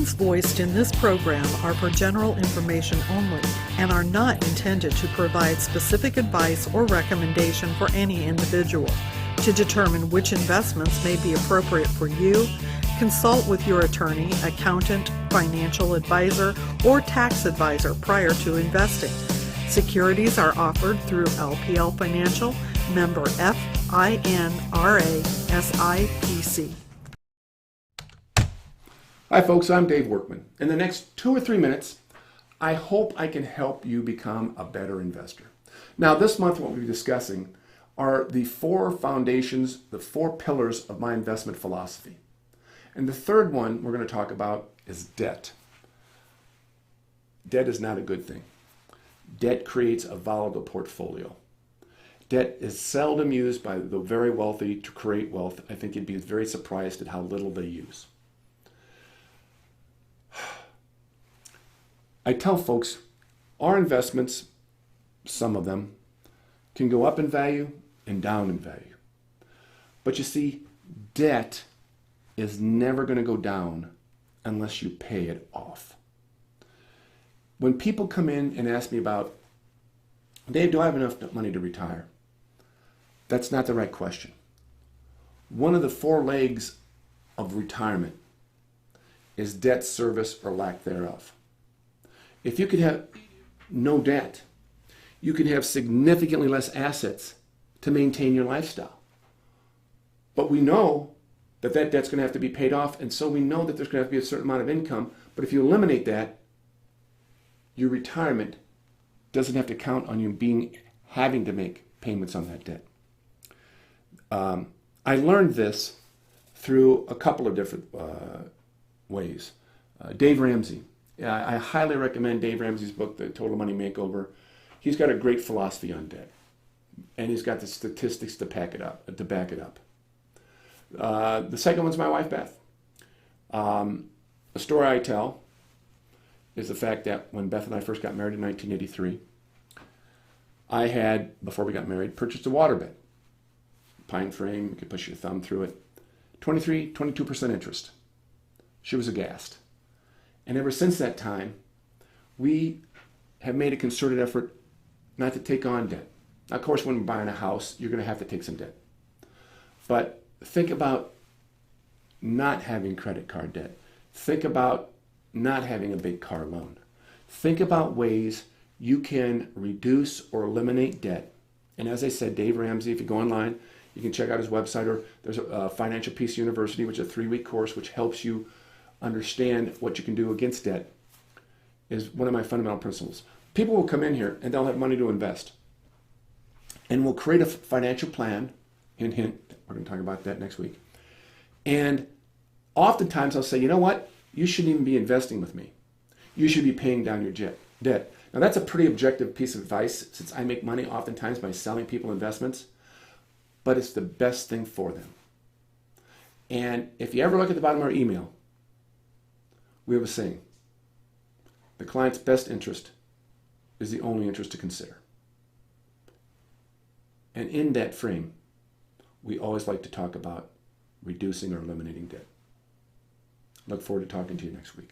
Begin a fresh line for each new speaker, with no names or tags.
Opinions voiced in this program are for general information only and are not intended to provide specific advice or recommendation for any individual. To determine which investments may be appropriate for you, consult with your attorney, accountant, financial advisor, or tax advisor prior to investing. Securities are offered through LPL Financial, member FINRA SIPC.
Hi folks, I'm Dave Workman. In the next 2 or 3 minutes, I hope I can help you become a better investor. Now this month what we'll be discussing are the 4 foundations, the 4 pillars of my investment philosophy. And the third one we're going to talk about is debt. Debt is not a good thing. Debt creates a volatile portfolio. Debt is seldom used by the very wealthy to create wealth. I think you'd be very surprised at how little they use. I tell folks, our investments, some of them, can go up in value and down in value. But you see, debt is never going to go down unless you pay it off. When people come in and ask me about, Dave, do I have enough money to retire? That's not the right question. One of the 4 legs of retirement is debt service or lack thereof. If you could have no debt, you could have significantly less assets to maintain your lifestyle. But we know that that debt's going to have to be paid off, and so we know that there's going to have to be a certain amount of income. But if you eliminate that, your retirement doesn't have to count on you having to make payments on that debt. I learned this through a couple of different ways. Dave Ramsey. I highly recommend Dave Ramsey's book, The Total Money Makeover. He's got a great philosophy on debt, and he's got the statistics to back it up. The second one's my wife, Beth. A story I tell is the fact that when Beth and I first got married in 1983, I had, before we got married, purchased a waterbed. Pine frame, you could push your thumb through it. 22% interest. She was aghast. And ever since that time, we have made a concerted effort not to take on debt. Now, of course, when you're buying a house, you're going to have to take some debt. But think about not having credit card debt. Think about not having a big car loan. Think about ways you can reduce or eliminate debt. And as I said, Dave Ramsey, if you go online, you can check out his website, or there's a Financial Peace University, which is a 3-week course which helps you understand what you can do against debt, is one of my fundamental principles. People will come in here and they'll have money to invest. And we'll create a financial plan. Hint, hint, we're going to talk about that next week. And oftentimes I'll say, you know what? You shouldn't even be investing with me. You should be paying down your debt. Now that's a pretty objective piece of advice, since I make money oftentimes by selling people investments, but it's the best thing for them. And if you ever look at the bottom of our email, we have a saying: the client's best interest is the only interest to consider. And in that frame, we always like to talk about reducing or eliminating debt. Look forward to talking to you next week.